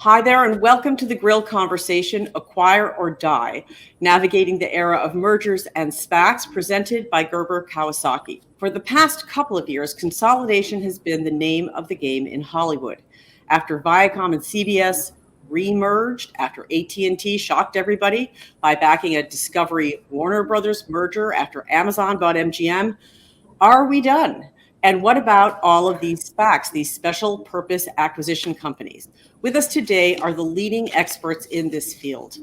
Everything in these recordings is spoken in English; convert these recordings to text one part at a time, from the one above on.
Hi there, and welcome to the Grill Conversation, Acquire or Die, Navigating the Era of Mergers and SPACs, presented by Gerber Kawasaki. For the past couple of years, consolidation has been the name of the game in Hollywood. After Viacom and CBS re-merged, after AT&T shocked everybody by backing a Discovery Warner Brothers merger after Amazon bought MGM, are we done? And what about all of these SPACs, these special purpose acquisition companies? With us today are the leading experts in this field.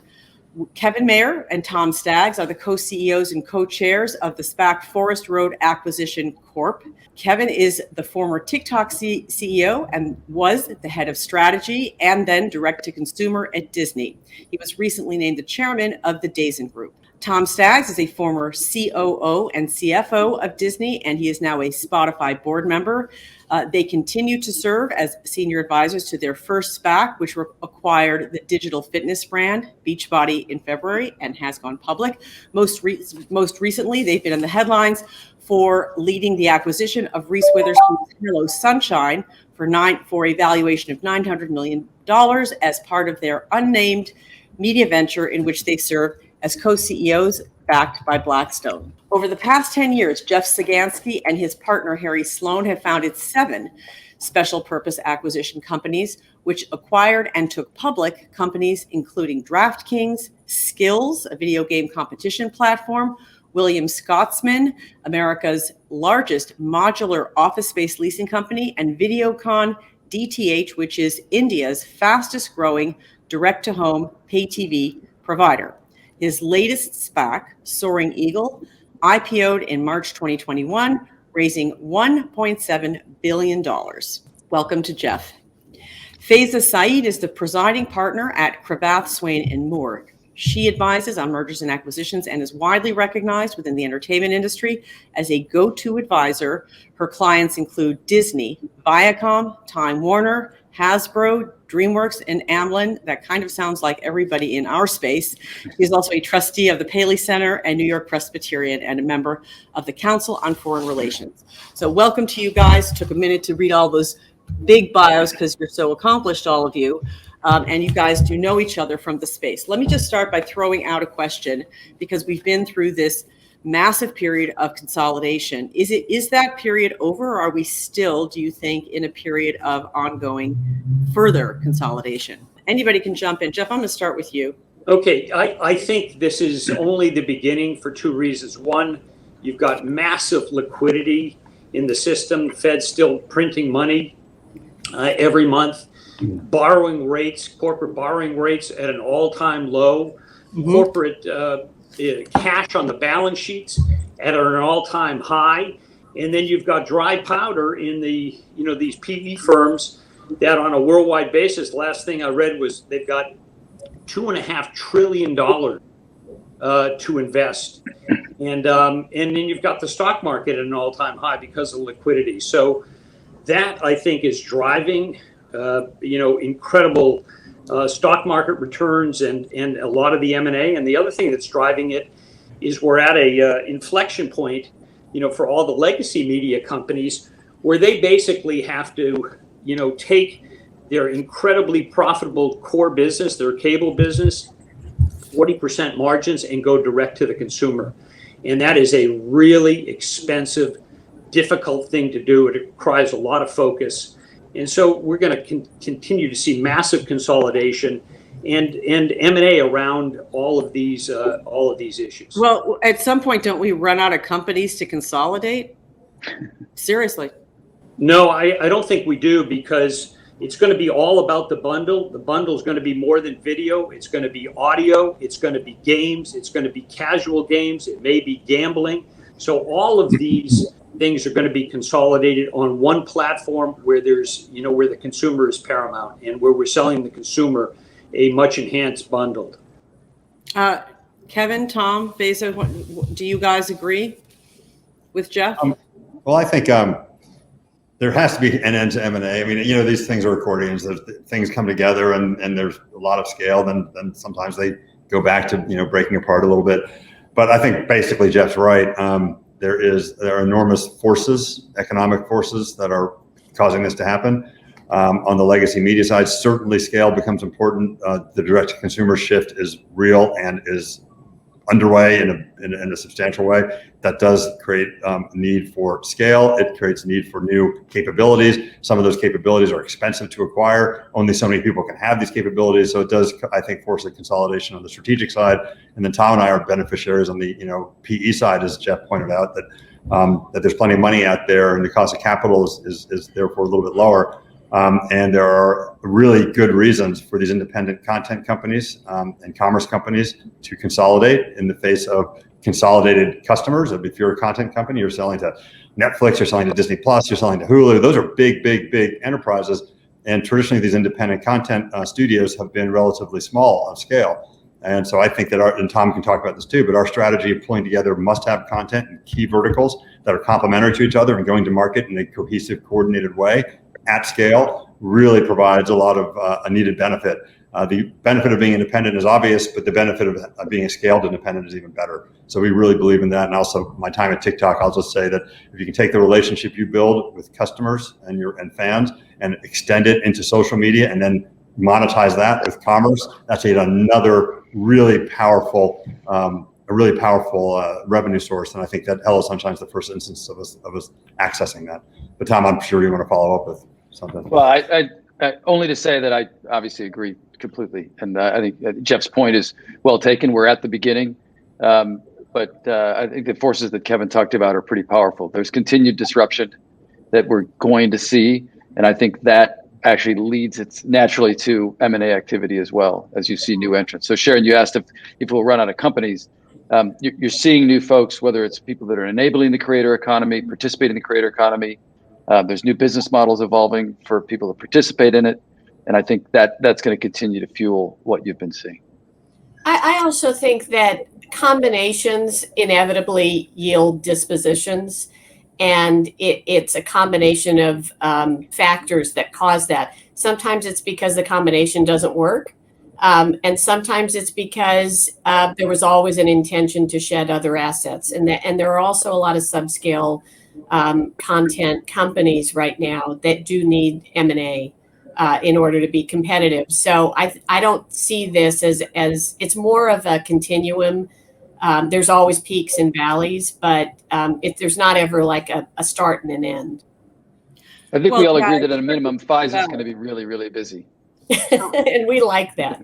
Kevin Mayer and Tom Staggs are the co-CEOs and co-chairs of the SPAC Forest Road Acquisition Corp. Kevin is the former TikTok CEO and was the head of strategy and then direct to consumer at Disney. He was recently named the chairman of the Dazen Group. Tom Staggs is a former COO and CFO of Disney, and he is now a Spotify board member. They continue to serve as senior advisors to their first SPAC, which acquired the digital fitness brand Beachbody in February and has gone public. Most recently, they've been in the headlines for leading the acquisition of Reese Witherspoon's Hello Sunshine for a valuation of $900 million as part of their unnamed media venture in which they serve as co-CEOs backed by Blackstone. Over the past 10 years, Jeff Sagansky and his partner Harry Sloan have founded 7 special purpose acquisition companies, which acquired and took public companies including DraftKings, Skills, a video game competition platform, Williams Scotsman, America's largest modular office space leasing company, and Videocon DTH, which is India's fastest growing direct-to-home pay TV provider. His latest SPAC, Soaring Eagle, IPO'd in March 2021, raising $1.7 billion. Welcome to Jeff. Faiza Saeed is the presiding partner at Cravath, Swaine & Moore. She advises on mergers and acquisitions and is widely recognized within the entertainment industry as a go-to advisor. Her clients include Disney, Viacom, Time Warner, Hasbro, DreamWorks, and Amblin. That kind of sounds like everybody in our space. She's also a trustee of the Paley Center and New York Presbyterian and a member of the Council on Foreign Relations. So welcome to you guys. Took a minute to read all those big bios because you're so accomplished, all of you. And you guys do know each other from the space. Let me just start by throwing out a question because we've been through this massive period of consolidation. Is that period over, or are we still, do you think, in a period of ongoing further consolidation? Anybody can jump in. Jeff, I'm going to start with you. Okay, I think this is only the beginning for 2 reasons. One, you've got massive liquidity in the system. The Fed's still printing money every month. Borrowing rates, corporate borrowing rates at an all-time low. Mm-hmm. Corporate cash on the balance sheets at an all-time high, and then you've got dry powder in the these PE firms that on a worldwide basis. Last thing I read was they've got $2.5 trillion to invest, and then you've got the stock market at an all-time high because of liquidity. So that I think is driving incredible stock market returns and a lot of the M&A. And the other thing that's driving it is we're at a inflection point, for all the legacy media companies where they basically have to, take their incredibly profitable core business, their cable business, 40% margins, and go direct to the consumer. And that is a really expensive, difficult thing to do. It requires a lot of focus. And so we're going to continue to see massive consolidation and M&A around all of these issues. Well, at some point, don't we run out of companies to consolidate? Seriously? No, I don't think we do, because it's going to be all about the bundle. The bundle is going to be more than video. It's going to be audio. It's going to be games. It's going to be casual games. It may be gambling. So all of these things are going to be consolidated on one platform where there's, where the consumer is paramount and where we're selling the consumer a much enhanced bundle. Kevin, Tom, Faiza, do you guys agree with Jeff? Well, I think there has to be an end to M&A. I mean, these things are accordions. Things come together and there's a lot of scale. Then sometimes they go back to, breaking apart a little bit. But I think basically Jeff's right. There are enormous forces, economic forces, that are causing this to happen. On the legacy media side, certainly scale becomes important. The direct-to-consumer shift is real and is underway in a substantial way. That does create a need for scale. It creates a need for new capabilities. Some of those capabilities are expensive to acquire. Only so many people can have these capabilities. So it does, I think, force a consolidation on the strategic side. And then Tom and I are beneficiaries on the PE side, as Jeff pointed out, that there's plenty of money out there, and the cost of capital is therefore a little bit lower. And there are really good reasons for these independent content companies and commerce companies to consolidate in the face of consolidated customers. If you're a content company, you're selling to Netflix, you're selling to Disney Plus, you're selling to Hulu. Those are big enterprises. And traditionally, these independent content studios have been relatively small on scale. And so I think that and Tom can talk about this too, but our strategy of pulling together must-have content in key verticals that are complementary to each other and going to market in a cohesive, coordinated way at scale really provides a lot of a needed benefit. The benefit of being independent is obvious, but the benefit of being a scaled independent is even better. So we really believe in that. And also my time at TikTok, I'll just say that if you can take the relationship you build with customers and fans and extend it into social media and then monetize that with commerce, that's another really powerful revenue source. And I think that Hello Sunshine is the first instance of us accessing that. But Tom, I'm sure you want to follow up with something. Well, I only to say that I obviously agree completely. And I think Jeff's point is well taken. We're at the beginning. But I think the forces that Kevin talked about are pretty powerful. There's continued disruption that we're going to see. And I think that actually leads it naturally to M&A activity as well, as you see new entrants. So Sharon, you asked if we'll run out of companies. You're seeing new folks, whether it's people that are enabling the creator economy, participating in the creator economy. There's new business models evolving for people to participate in it. And I think that's going to continue to fuel what you've been seeing. I also think that combinations inevitably yield dispositions. And it's a combination of factors that cause that. Sometimes it's because the combination doesn't work. And sometimes it's because there was always an intention to shed other assets. And there are also a lot of subscale content companies right now that do need M&A in order to be competitive. So I don't see this as it's more of a continuum. There's always peaks and valleys, but there's not ever like a start and an end. I think we all agree that at a minimum, Pfizer is going to be really, really busy. And we like that.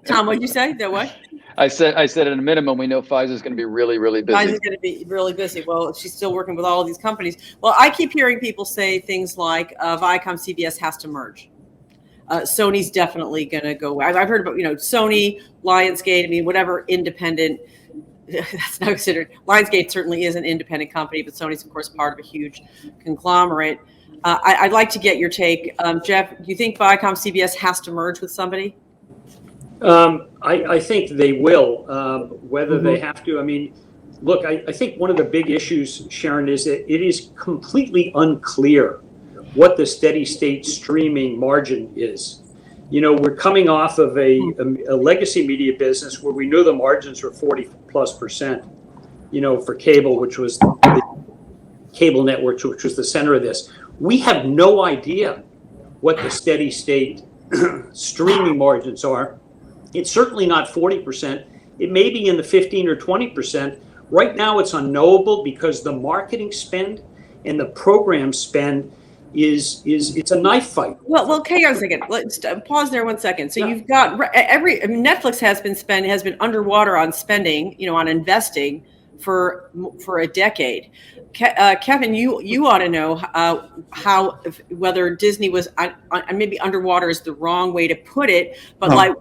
Tom, what'd you say? That what? I said at a minimum, we know Pfizer is going to be really, really busy. Pfizer's going to be really busy. Well, she's still working with all of these companies. Well, I keep hearing people say things like Viacom CBS has to merge. Sony's definitely going to go. I've heard about Sony, Lionsgate. I mean, whatever independent. That's not considered. Lionsgate certainly is an independent company, but Sony's, of course, part of a huge conglomerate. I'd like to get your take. Jeff, do you think Viacom CBS has to merge with somebody? I think they will. Whether they have to, I mean, look, I think one of the big issues, Sharon, is that it is completely unclear what the steady state streaming margin is. We're coming off of a legacy media business where we knew the margins were 40+%, for cable, which was the cable networks, which was the center of this. We have no idea what the steady state streaming margins are. It's certainly not 40%. It may be in the 15 or 20%. Right now, it's unknowable because the marketing spend and the program spend it's a knife fight. Well, hang on a second. Let's pause there 1 second. So you've got Netflix has been underwater on spending, on investing for a decade. Kevin, you ought to know whether Disney was maybe underwater is the wrong way to put it, but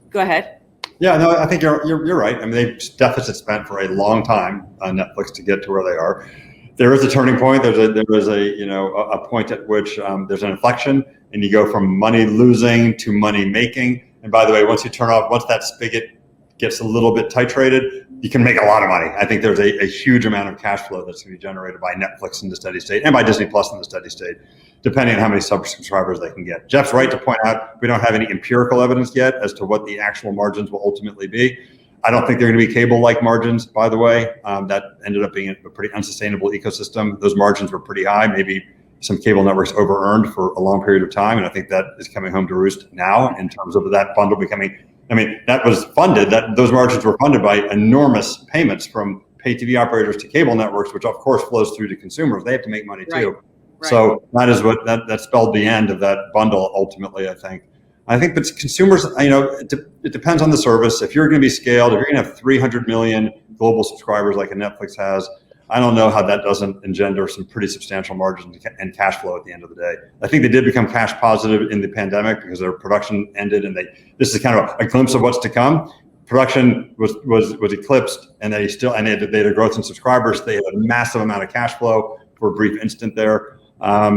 go ahead. Yeah, no, I think you're right. I mean, they've deficit spent for a long time on Netflix to get to where they are. There is a turning point. There is a point at which there's an inflection, and you go from money losing to money making. And by the way, once that spigot gets a little bit titrated, you can make a lot of money. I think there's a huge amount of cash flow that's going to be generated by Netflix in the steady state and by Disney Plus in the steady state, depending on how many subscribers they can get. Jeff's right to point out we don't have any empirical evidence yet as to what the actual margins will ultimately be. I don't think they're going to be cable-like margins, by the way. That ended up being a pretty unsustainable ecosystem. Those margins were pretty high, maybe some cable networks over-earned for a long period of time, and I think that is coming home to roost now in terms of that bundle becoming. I mean, that was funded. Those margins were funded by enormous payments from pay TV operators to cable networks, which of course flows through to consumers. They have to make money too. Right. So that is what that spelled the end of that bundle ultimately, I think. But consumers, it depends on the service. If you're going to be scaled, if you're going to have 300 million global subscribers like a Netflix has, I don't know how that doesn't engender some pretty substantial margins and cash flow at the end of the day. I think they did become cash positive in the pandemic because their production ended, and this is kind of a glimpse of what's to come. Production was eclipsed, and they had a growth in subscribers. They had a massive amount of cash flow for a brief instant there. I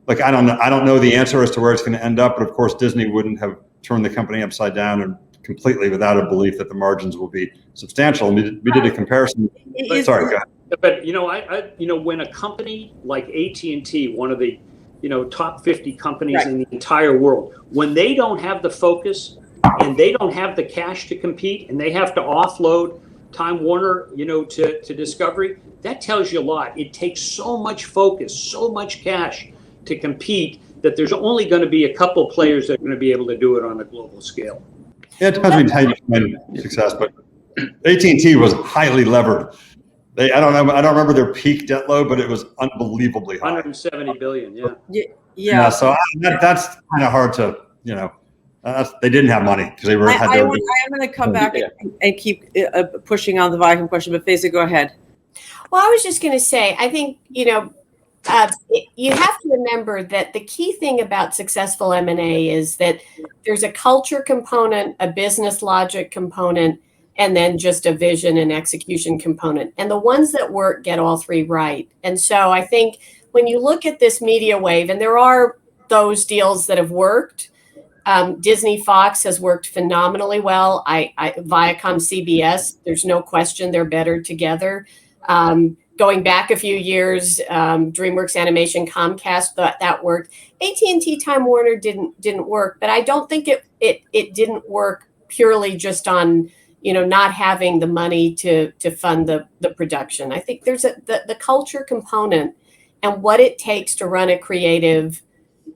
don't know the answer as to where it's going to end up, but of course Disney wouldn't have turned the company upside down and completely without a belief that the margins will be substantial. And we did a comparison. Sorry, go ahead. But when a company like AT&T, one of the top 50 companies in the entire world, when they don't have the focus and they don't have the cash to compete, and they have to offload Time Warner, to Discovery, that tells you a lot. It takes so much focus, so much cash to compete that there's only going to be a couple players that are going to be able to do it on a global scale. Yeah, it depends on how you define success, but AT&T was highly levered. I don't remember their peak debt load, but it was unbelievably high. 170 billion, yeah. Yeah. So that's kind of hard to, they didn't have money because they were. I am going to come back and keep pushing on the Viacom question, but Faiza, go ahead. Well, I was just going to say, I think, you have to remember that the key thing about successful M&A is that there's a culture component, a business logic component, and then just a vision and execution component. And the ones that work get all three right. And so I think when you look at this media wave, and there are those deals that have worked, Disney Fox has worked phenomenally well. Viacom CBS, there's no question they're better together. Going back a few years, DreamWorks Animation, Comcast, that worked. AT&T Time Warner didn't work, but I don't think it didn't work purely just on not having the money to fund the production. I think there's the culture component and what it takes to run a creative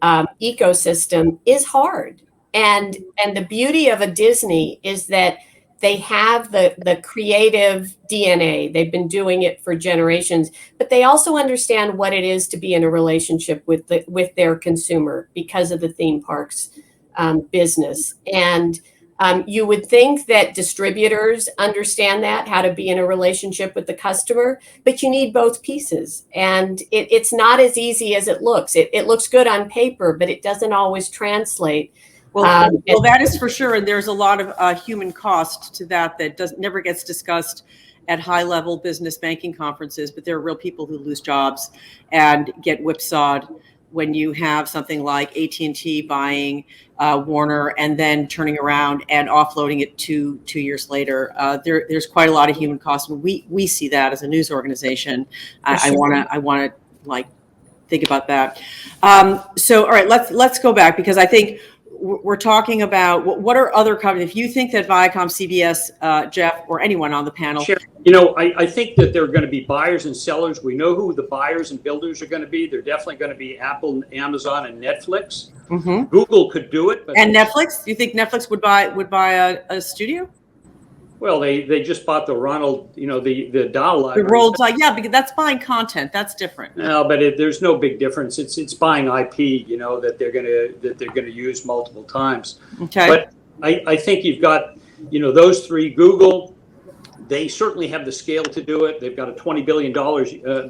ecosystem is hard. And the beauty of a Disney is that they have the creative DNA. They've been doing it for generations, but they also understand what it is to be in a relationship with their consumer because of the theme parks business. And you would think that distributors understand that, how to be in a relationship with the customer, but you need both pieces. And it's not as easy as it looks. It looks good on paper, but it doesn't always translate. Well, that is for sure. And there's a lot of human cost to that never gets discussed at high-level business banking conferences, but there are real people who lose jobs and get whipsawed when you have something like AT&T buying Warner and then turning around and offloading it two years later. There's quite a lot of human cost, and we see that as a news organization. I want to think about that. So all right, let's go back, because I think we're talking about what are other companies. If you think that Viacom, CBS, Jeff, or anyone on the panel. Sure. I think that there are going to be buyers and sellers. We know who the buyers and builders are going to be. They're definitely going to be Apple, Amazon, and Netflix. Mm-hmm. Google could do it. And Netflix? Do you think Netflix would buy a studio? Well, they just bought the Ronald, the Dahl library. The Roald, because that's buying content. That's different. No, but there's no big difference. It's buying IP, that they're gonna use multiple times. Okay. But I think you've got, those three. Google, they certainly have the scale to do it. They've got a $20 billion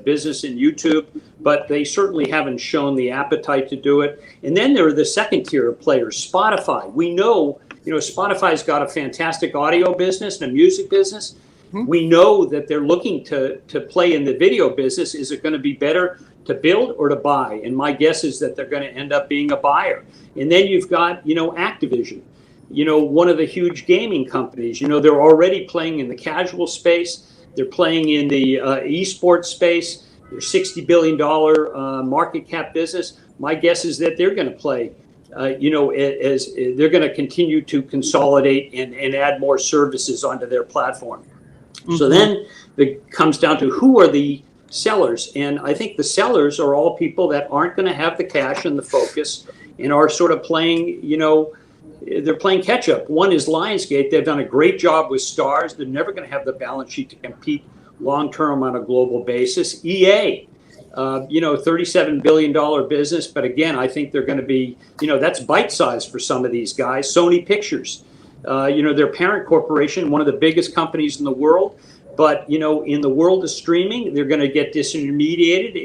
business in YouTube, but they certainly haven't shown the appetite to do it. And then there are the second tier of players. Spotify. We know. Spotify's got a fantastic audio business and a music business. Mm-hmm. We know that they're looking to play in the video business. Is it going to be better to build or to buy? And my guess is that they're going to end up being a buyer. And then you've got, Activision, one of the huge gaming companies. They're already playing in the casual space. They're playing in the esports space. They're $60 billion market cap business. My guess is that they're going to play. As they're going to continue to consolidate and add more services onto their platform. Mm-hmm. So then it comes down to who are the sellers. And I think the sellers are all people that aren't going to have the cash and the focus and are sort of playing, they're playing catch up. One is Lionsgate. They've done a great job with stars. They're never going to have the balance sheet to compete long term on a global basis. EA, $37 billion business. But again, I think they're going to be, that's bite size for some of these guys. Sony Pictures, their parent corporation, one of the biggest companies in the world. But, in the world of streaming, they're going to get disintermediated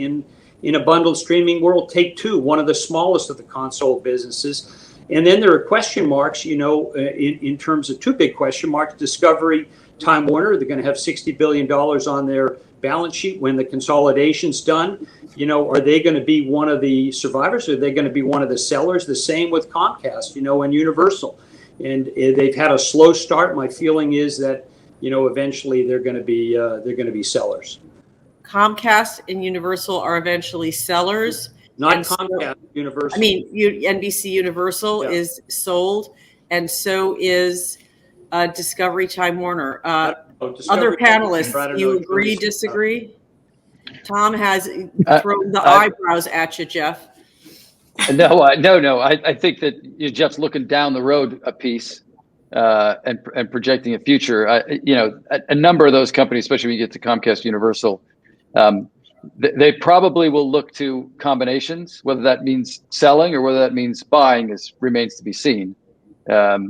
in a bundled streaming world. Take-Two, one of the smallest of the console businesses. And then there are question marks, in terms of two big question marks. Discovery, Time Warner, they're going to have $60 billion on their balance sheet when the consolidation's done. Are they going to be one of the survivors? Or are they going to be one of the sellers? The same with Comcast, and Universal. And they've had a slow start. My feeling is that, eventually they're going to be sellers. Comcast and Universal are eventually sellers. Not and Comcast, Universal. I mean, NBC Universal is sold, and so is Discovery Time Warner. Other panelists, you agree, disagree? Tom has thrown the eyebrows at you, Jeff. No. I think that Jeff's looking down the road a piece and projecting a future. A number of those companies, especially when you get to Comcast, Universal, they probably will look to combinations. Whether that means selling or whether that means buying remains to be seen. But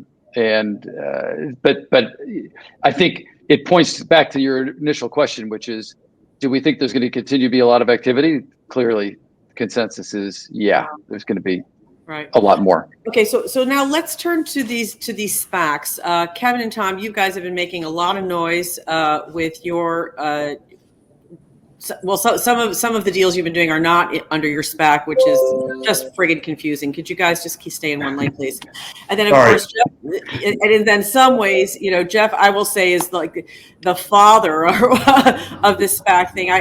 I think it points back to your initial question, which is, do we think there's going to continue to be a lot of activity? Clearly, the consensus is, there's going to be a lot more. Okay, so now let's turn to these SPACs. Kevin and Tom, you guys have been making a lot of noise with your. Some of the deals you've been doing are not under your SPAC, which is just friggin' confusing. Could you guys just stay in one lane, please? And then, of course, Jeff, and then some ways, Jeff, I will say, is like the father of this SPAC thing.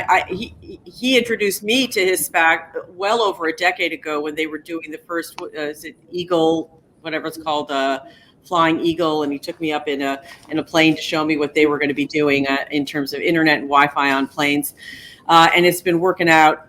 He introduced me to his SPAC well over a decade ago when they were doing the first, is it Eagle, whatever it's called, Flying Eagle, and he took me up in a plane to show me what they were going to be doing in terms of internet and Wi-Fi on planes. And it's been working out.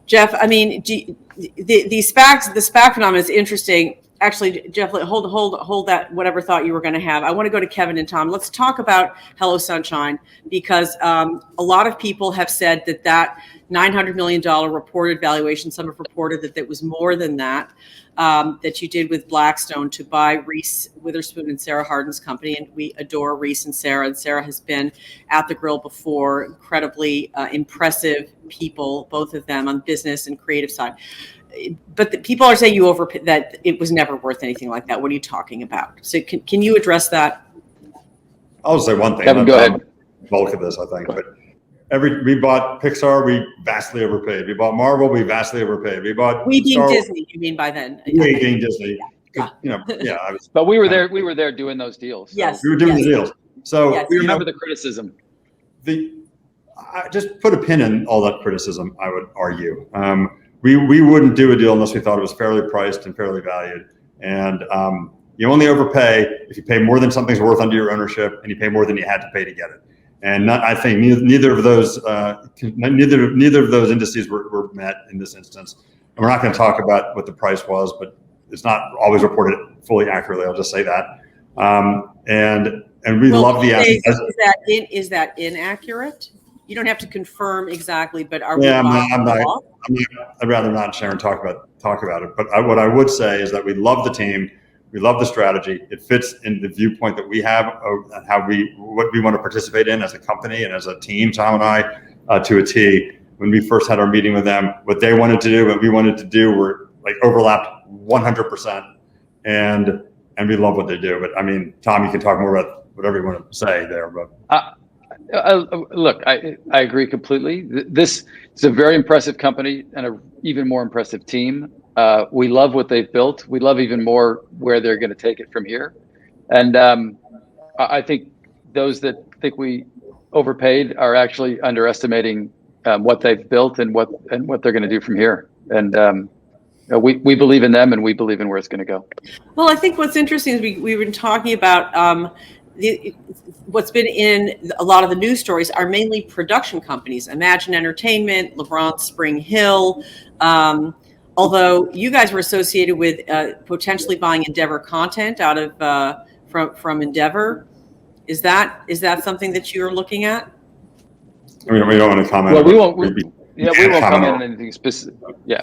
Jeff, I mean, the SPACs, the SPAC phenomenon is interesting. Actually, Jeff, hold that whatever thought you were going to have. I want to go to Kevin and Tom. Let's talk about Hello Sunshine, because a lot of people have said that $900 million reported valuation, some have reported that was more than that, that you did with Blackstone to buy Reese Witherspoon and Sarah Hardin's company. And we adore Reese and Sarah has been at TheGrill before. Incredibly impressive people, both of them, on business and creative side. But the people are saying that it was never worth anything like that. What are you talking about? So can you address that? I'll say one thing. Kevin, go ahead. Bulk of this, I think, but we bought Pixar, we vastly overpaid. We bought Marvel, we vastly overpaid. We being Disney, you mean by then? We being Disney. Yeah. But we were there. We were there doing those deals. So. Yes, we were doing the deals. So we remember the criticism. I just put a pin in all that criticism, I would argue. We wouldn't do a deal unless we thought it was fairly priced and fairly valued. And you only overpay if you pay more than something's worth under your ownership, and you pay more than you had to pay to get it. And I think neither of those indices were met in this instance. And we're not going to talk about what the price was, but it's not always reported fully accurately. I'll just say that. And we love the asset. Is that inaccurate? You don't have to confirm exactly, but are I'd rather not, Sharon, talk about it. But what I would say is that we love the team. We love the strategy. It fits in the viewpoint that we have of what we want to participate in as a company and as a team, Tom and I, to a T. When we first had our meeting with them, what they wanted to do, what we wanted to do were like overlapped 100%. And we love what they do. But I mean, Tom, you can talk more about whatever you want to say there. But look, I agree completely. This is a very impressive company and an even more impressive team. We love what they've built. We love even more where they're going to take it from here. And I think those that think we overpaid are actually underestimating what they've built and what they're going to do from here. And we believe in them, and we believe in where it's going to go. Well, I think what's interesting is we've been talking about what's been in a lot of the news stories are mainly production companies, Imagine Entertainment, LeBron Spring Hill. Although you guys were associated with potentially buying Endeavor content out of from Endeavor, is that something that you're looking at? I mean, we don't want to comment. Well, we won't comment on anything specific. Yeah.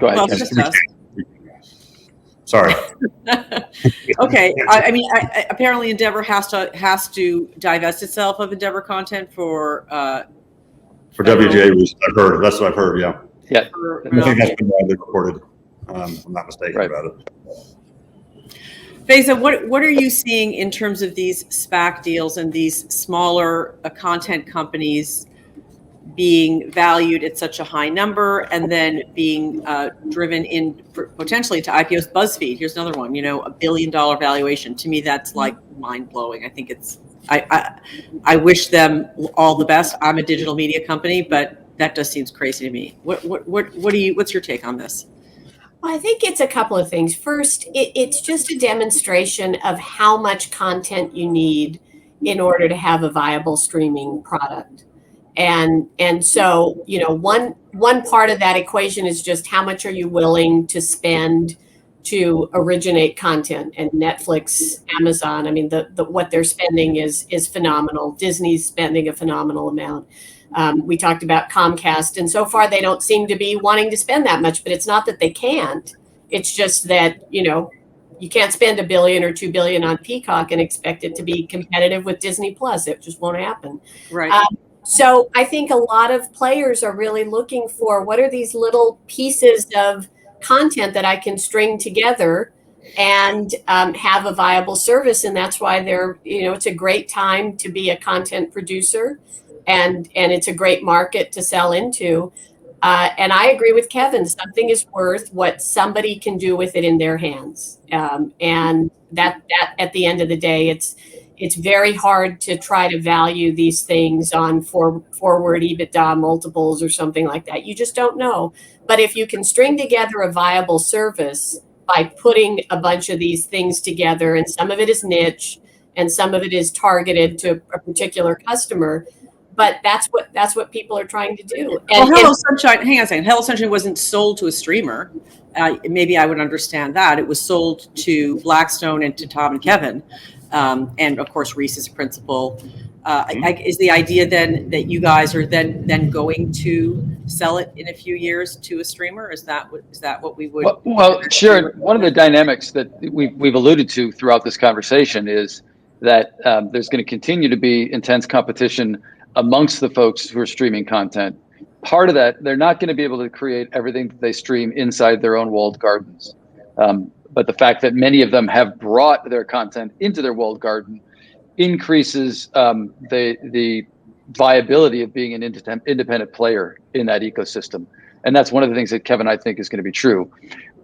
Go ahead. Well, it's just us. Sorry. Okay. I mean, apparently Endeavor has to divest itself of Endeavor content for WGA. I've heard. That's what I've heard. Yeah. Yeah. I think that's been widely reported. I'm not mistaken about it. Faiza, what are you seeing in terms of these SPAC deals and these smaller content companies being valued at such a high number and then being driven in potentially to IPOs? BuzzFeed, here's another one, $1 billion valuation. To me, that's like mind blowing. I think I wish them all the best. I'm a digital media company, but that just seems crazy to me. What's your take on this? Well, I think it's a couple of things. First, it's just a demonstration of how much content you need in order to have a viable streaming product. And so, one part of that equation is just how much are you willing to spend to originate content. And Netflix, Amazon, I mean, what they're spending is phenomenal. Disney's spending a phenomenal amount. We talked about Comcast, and so far they don't seem to be wanting to spend that much, but it's not that they can't. It's just that, you can't spend $1 billion or $2 billion on Peacock and expect it to be competitive with Disney Plus. It just won't happen. Right. So I think a lot of players are really looking for what are these little pieces of content that I can string together and have a viable service. And that's why it's a great time to be a content producer. And it's a great market to sell into. And I agree with Kevin. Something is worth what somebody can do with it in their hands. And that at the end of the day, it's very hard to try to value these things on forward EBITDA multiples or something like that. You just don't know. But if you can string together a viable service by putting a bunch of these things together, and some of it is niche and some of it is targeted to a particular customer, but that's what people are trying to do. And Hello Sunshine, hang on a second. Hello Sunshine wasn't sold to a streamer. Maybe I would understand that. It was sold to Blackstone and to Tom and Kevin. And of course, Reese's principal. Is the idea then that you guys are then going to sell it in a few years to a streamer? Is that what we would? Well, sure. One of the dynamics that we've alluded to throughout this conversation is that there's going to continue to be intense competition amongst the folks who are streaming content. Part of that, they're not going to be able to create everything that they stream inside their own walled gardens. But the fact that many of them have brought their content into their walled garden increases the viability of being an independent player in that ecosystem. And that's one of the things that Kevin, I think, is going to be true.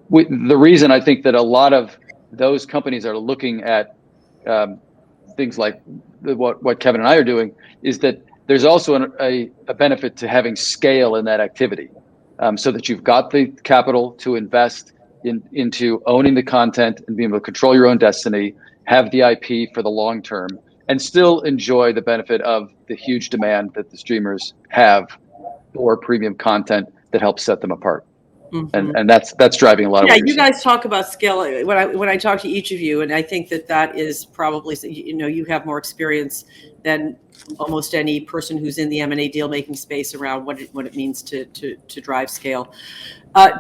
The reason I think that a lot of those companies are looking at things like what Kevin and I are doing is that there's also a benefit to having scale in that activity, so that you've got the capital to invest into owning the content and being able to control your own destiny, have the IP for the long term, and still enjoy the benefit of the huge demand that the streamers have for premium content that helps set them apart. Mm-hmm. And that's driving a lot of what you guys talk about scale when I talk to each of you, and I think that is probably, you have more experience than almost any person who's in the M&A deal making space around what it means to drive scale.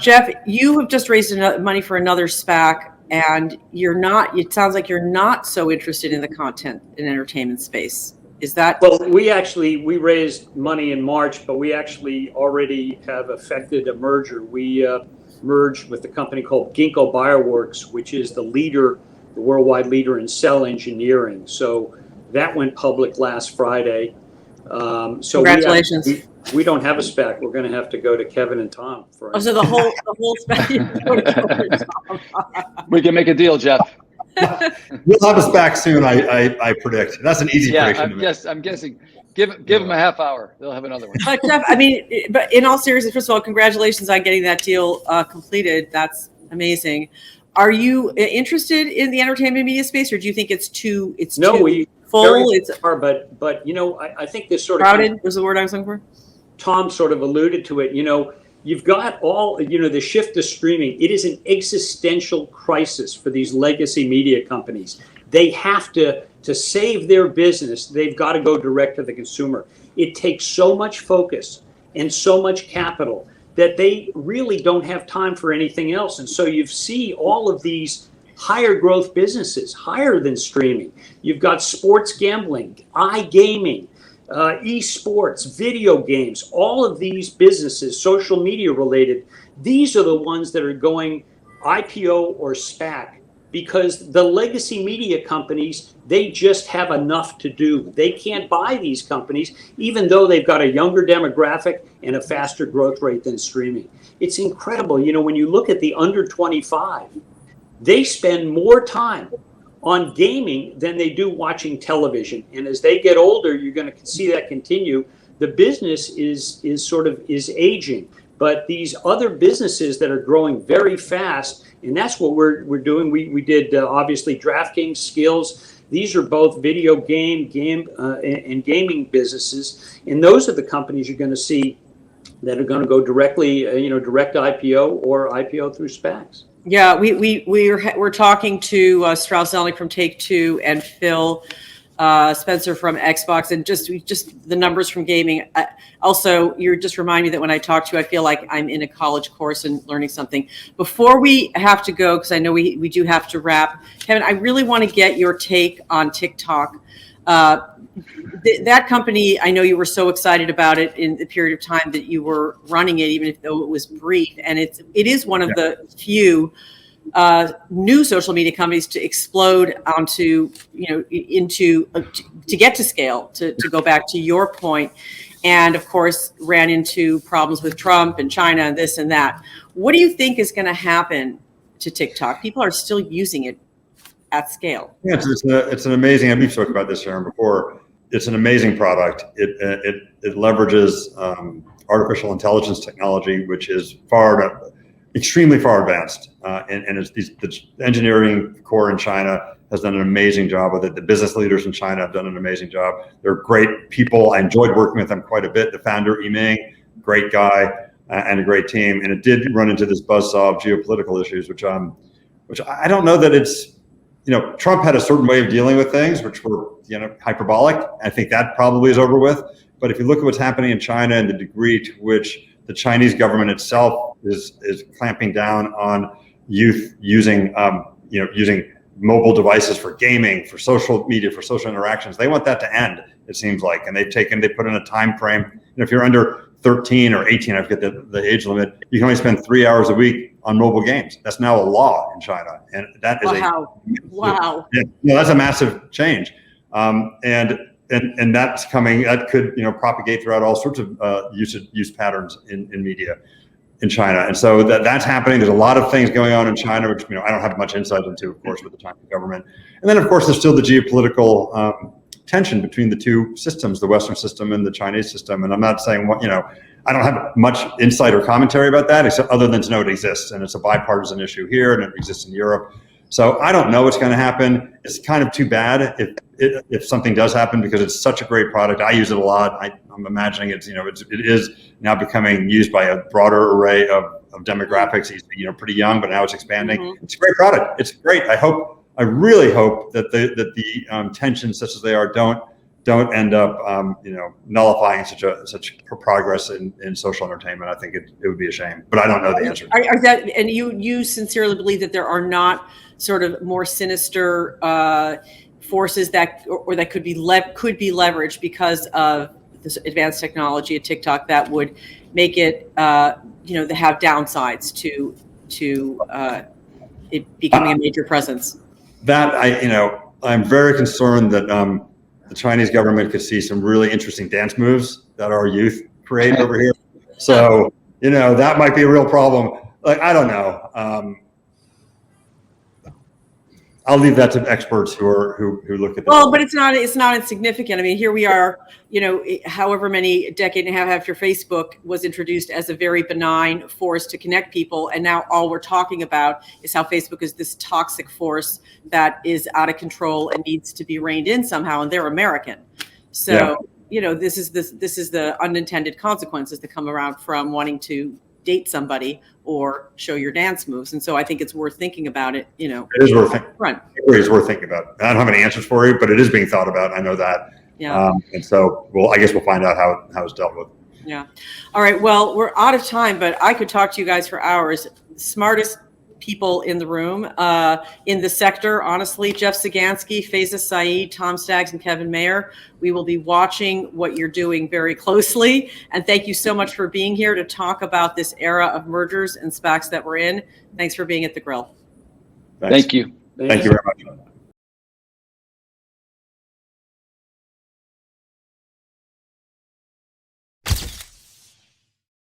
Jeff, you have just raised money for another SPAC, and it sounds like you're not so interested in the content and entertainment space. Is that? Well, we raised money in March, but we actually already have effected a merger. We merged with a company called Ginkgo Bioworks, which is the worldwide leader in cell engineering. So that went public last Friday. So congratulations. We don't have a SPAC. We're going to have to go to Kevin and Tom for. So the whole SPAC. We can make a deal, Jeff. We'll have a SPAC soon, I predict. That's an easy prediction. I'm guessing. Give them a half hour. They'll have another one. But Jeff, but in all seriousness, first of all, congratulations on getting that deal completed. That's amazing. Are you interested in the entertainment media space, or do you think it's too No, too we full? It's are, but you know, I think this sort of crowded was the word I was looking for. Tom sort of alluded to it. You know, you've got all, you know, the shift to streaming. It is an existential crisis for these legacy media companies. They have to save their business. They've got to go direct to the consumer. It takes so much focus and so much capital that they really don't have time for anything else. And so you see all of these higher growth businesses, higher than streaming. You've got sports gambling, iGaming, esports, video games, all of these businesses, social media related, these are the ones that are going IPO or SPAC, because the legacy media companies, they just have enough to do. They can't buy these companies, even though they've got a younger demographic and a faster growth rate than streaming. It's incredible. You know, when you look at the under 25, they spend more time on gaming than they do watching television. And as they get older, you're going to see that continue. The business is aging, but these other businesses that are growing very fast, and that's what we're doing. We did obviously DraftKings, Skills. These are both video game and gaming businesses, and those are the companies you're going to see that are going to go directly, direct IPO or IPO through SPACs. Yeah, we're talking to Strauss Zelnick from Take-Two and Phil Spencer from Xbox, and just the numbers from gaming. Also, you're just reminding me that when I talk to you, I feel like I'm in a college course and learning something. Before we have to go, because I know we do have to wrap, Kevin, I really want to get your take on TikTok. That company, I know you were so excited about it in the period of time that you were running it, even though it was brief. And it is one of the few new social media companies to explode onto, to get to scale, to go back to your point. And of course, ran into problems with Trump and China and this and that. What do you think is going to happen to TikTok? People are still using it at scale. Yeah, it's an amazing, and we've talked about this, Sharon, before. It's an amazing product. It leverages artificial intelligence technology, which is extremely far advanced. And it's the engineering core in China has done an amazing job with it. The business leaders in China have done an amazing job. They're great people. I enjoyed working with them quite a bit. The founder, Yiming, great guy and a great team. And it did run into this buzzsaw of geopolitical issues, which I don't know that it's, Trump had a certain way of dealing with things, which were, hyperbolic. I think that probably is over with. But if you look at what's happening in China and the degree to which the Chinese government itself is clamping down on youth using mobile devices for gaming, for social media, for social interactions, they want that to end, it seems like. And they put in a time frame. And if you're under 13 or 18, I forget the age limit, you can only spend 3 hours a week on mobile games. That's now a law in China, and that is wow. That's a massive change, and that's coming. That could propagate throughout all sorts of use patterns in media in China, and so that's happening. There's a lot of things going on in China, which I don't have much insight into, of course, with the Chinese government, and then of course there's still the geopolitical tension between the two systems, the Western system and the Chinese system. And I'm not saying I don't have much insight or commentary about that, except other than to know it exists, and it's a bipartisan issue here, and it exists in Europe. So I don't know what's going to happen. It's kind of too bad if something does happen, because it's such a great product. I use it a lot. I'm imagining it is now becoming used by a broader array of demographics. He's pretty young, but now it's expanding. Mm-hmm. It's a great product. It's great. I really hope that the tensions such as they are don't end up nullifying such progress in social entertainment. I think it would be a shame, but I don't know the answer. And you sincerely believe that there are not sort of more sinister forces that could be leveraged because of this advanced technology at TikTok that would make it have downsides to it becoming a major presence? That I'm very concerned that the Chinese government could see some really interesting dance moves that our youth create over here. So that might be a real problem. Like, I don't know. I'll leave that to experts who look at this. Well, but it's not insignificant. I mean, here we are, however many decade and a half after Facebook was introduced as a very benign force to connect people, and now all we're talking about is how Facebook is this toxic force that is out of control and needs to be reined in somehow, and they're American. So, this is the unintended consequences that come around from wanting to date somebody or show your dance moves. And so I think it's worth thinking about it, It is worth thinking. Front. It is worth thinking about. I don't have any answers for you, but it is being thought about. I know that. Yeah. And so, I guess we'll find out how it's dealt with. Yeah. All right. Well, we're out of time, but I could talk to you guys for hours. Smartest people in the room, in the sector, honestly, Jeff Sagansky, Faiza Saeed, Tom Staggs, and Kevin Mayer. We will be watching what you're doing very closely. And thank you so much for being here to talk about this era of mergers and SPACs that we're in. Thanks for being at The Grill. Thanks. Thank you. Thank you very much.